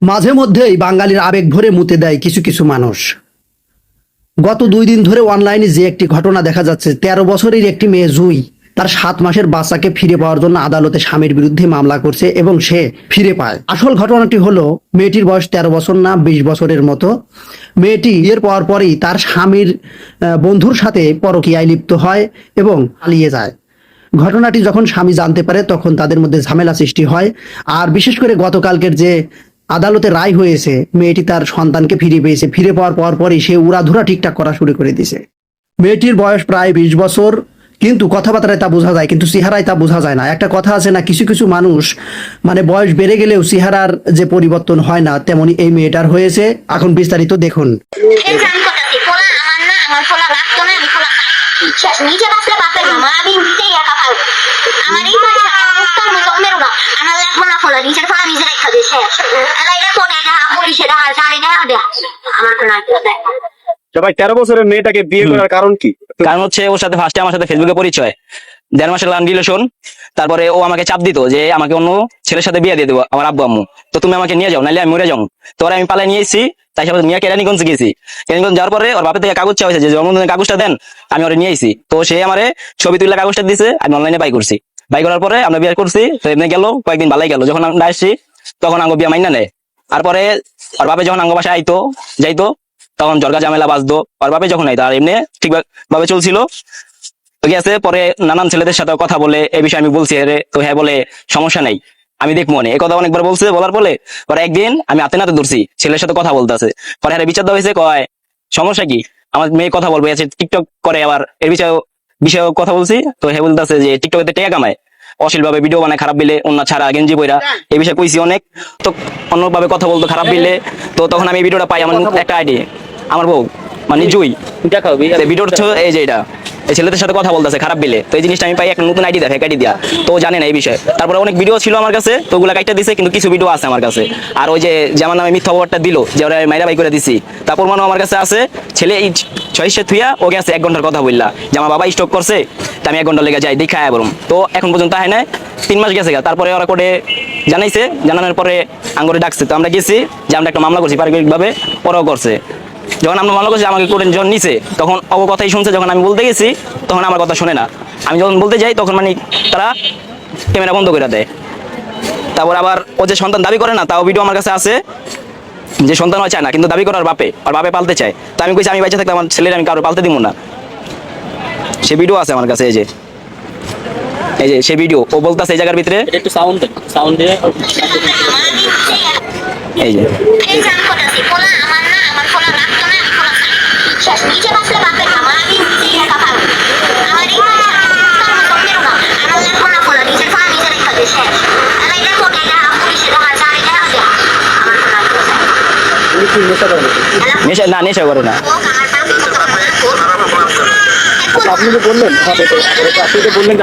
মাঝে মধ্যেই বাঙালির আবেগ ভরে মুতে দেয় কিছু কিছু মানুষ। গত 2 দিন ধরে অনলাইনে যে একটি ঘটনা দেখা যাচ্ছে, 13 বছরের একটি মেয়ে জুই তার 7 মাসের বাচ্চাকে ফিরে পাওয়ার জন্য আদালতে স্বামীর বিরুদ্ধে মামলা করছে এবং সে ফিরে পায়। আসল ঘটনাটি হলো, মেয়েটির বয়স 13 বছর না 20 বছরের মতো। মেয়েটি বিয়ের পাওয়ার পরেই তার স্বামীর বন্ধুর সাথে পরকীয়ায় লিপ্ত হয় এবং পালিয়ে যায়। ঘটনাটি যখন স্বামী জানতে পারে তখন তাদের মধ্যে ঝামেলা সৃষ্টি হয়। আর বিশেষ করে গতকালকের যে আদালতে রায় হয়েছে, মেয়েটি তার সন্তানকে ফিরে পেয়েছে। ফিরে পাওয়ার পরই সে উড়াধুরা ঠিকঠাক করা শুরু করে দিছে। মেয়েটির বয়স প্রায় 20 বছর, কিন্তু কথাবার্তায় তা বোঝা যায়, কিন্তু চেহারায় তা বোঝা যায় না। একটা কথা আছে না, কিছু কিছু মানুষ মানে বয়স বেড়ে গেলেও চেহারার যে পরিবর্তন হয় না, তেমনি এই মেয়েটার হয়েছে। এখন বিস্তারিত দেখুন। নিজে বাঁচলে বাপের মামা আমি নিজেই একা পাবো। আমার এই পয়সা উত্তর মেরো না, আমার লেখাপড়া ফলা নিজের ফলা নিজে রেখা দিয়ে শেষ। এটা কোনে দেখা পুলিশে দেখা জানি না দেখ আমার তো নাই দেখ। ভাই 13 বছরের মেয়েটাকে বিয়ে করার কারণ কি? কারণ হচ্ছে ওর সাথে ফার্স্টে আমার সাথে ফেসবুকে পরিচয়, 1.5 মাসের রিলেশন। তারপরে ও আমাকে চাপ দিত যে আমাকে অন্য ছেলের সাথে বিয়ে দিয়ে দেবো আমার আব্বু আম্মু, তো তুমি আমাকে নিয়ে যাও নাহলে আমি মরে যাও। তো আমি পালাই নিয়ে এসেছি, তাই সাথে নিয়ে কেরানীগঞ্জ গেছি। কেরানীগঞ্জ যাওয়ার পরে ওর বাপের থেকে কাগজ চাওয়া হয়েছে যে জন্মদিনের কাগজটা দেন, আমি ওরা নিয়ে এসেছি। তো সে আমারে ছবি তুলে কাগজটা দিছে, আমি অনলাইনে বাই করছি। বাই করার পরে আমরা বিয়ে করছি। তো এমনি গেল কয়েকদিন ভালোই গেল। যখন আমরা আসছি তখন আঙ্গ বিয়ে মাইনা নেয়। তারপরে ওর বাপে যখন আঙ্গ বাসায় আইতো যাইতো তখন জর্গা ঝামেলা বাঁচতো। ওর বাপে যখন আইতো আর এমনি ঠিকভাবে চলছিল। গেছে পরে নানান ছেলেদের সাথে কথা বলে এই বিষয়ে আমি বলছি, তো হ্যাঁ বলে সমস্যা নাই, আমি দেখবো মনে। এই কথা অনেকবার বলছে। বলার পরে একদিন আমি হাতে নাতে ধরছি ছেলের সাথে কথা বলতেছে। পরে হ্যাঁ বিচার দেওয়া হয়েছে, কয় সমস্যা কি, আমার মেয়ে কথা বলবো, টিকটক করে আবার এর বিষয়ে কথা বলছি। তো হ্যাঁ বলতেছে যে টিকটকে টাকা কামায়, অশ্লীল ভাবে ভিডিও বানায়, খারাপ বিলে অন্য ছাড়া গেঞ্জি বইরা, এই বিষয়ে কইছি অনেক। তো অন্যভাবে কথা বলতো খারাপ বিলে। তো তখন আমি ভিডিওটা পাই, আমার একটা আইডি, আমার বউ মানে জুই ভিডিও এই যে এটা এই ছেলেদের সাথে কথা বলতেছে খারাপ বিলে। তো এই জিনিসটা আমি পাই, একটা নতুন আইডি দেখে আইডি দিয়া, তো জানে না এই বিষয়ে। তারপরে অনেক ভিডিও ছিল আমার কাছে, তো ওগুলা কাইটা দিছে, কিন্তু কিছু ভিডিও আছে আমার কাছে। আর ওই যে যেমন আমি মিথ্যা খবরটা দিল যে ওরা মাইরা বাই করে দিছি, তারপর মানে আমার কাছে আছে। ছেলে এই 6 থুইয়া ওকে আছে 1 ঘন্টার কথা বললা যে আমার বাবা স্টক করছে, তা আমি 1 ঘন্টা লেগে যাই দেখা বলুন। তো এখন পর্যন্ত হয় না, 3 মাস গেছে। তারপরে ওরা কোর্টে জানাইছে, জানানোর পরে আঙ্গরে ডাকছে। তো আমরা গেছি যে আমরা একটা মামলা করছি পারিবারিক ভাবে, ওরাও করছে। যখন আমরা মামলা করছি আমাকে কোর্টে যখন নিছে, তখন ও কথাই শুনছে। যখন আমি বলতে গেছি তখন আমার কথা শুনে না। আমি যখন বলতে যাই তখন মানে তারা ক্যামেরা বন্ধ করে দেয়। তারপর আবার ও যে সন্তান দাবি করে না, তাও ভিডিও আমার কাছে আছে যে সন্তান হয় চায় না, কিন্তু দাবি করার বাপে আর বাপে পালতে চায়। তো আমি কইছি আমি বাচ্চা থাকতে আমার ছেলের আমি কারো পালতে দিব না। সে ভিডিও আছে আমার কাছে, এই যে সে ভিডিও। ও বলতেছে এই জায়গার ভিতরে একটু সাউন্ড দিয়ে এই যে এই জান কোটাছি পোলা আমার না, আমার পোলা রাখতো না, আমি পোলা শেষ। নিজে বাঁচলে বাপের মামা আমি নিজেই একা পাবো। আমার এই পয়সা উত্তর মেরো না, আমার লেখাপড়া ফলা নিজের ফলা নিজে রেখা দিয়ে শেষ। এটা কোনে দেখা পুলিশে দেখা জানি না দেখ আমার তো নাই নেশা না, নেশা করে না। আপনি যে বললেন আপনি যে বললেন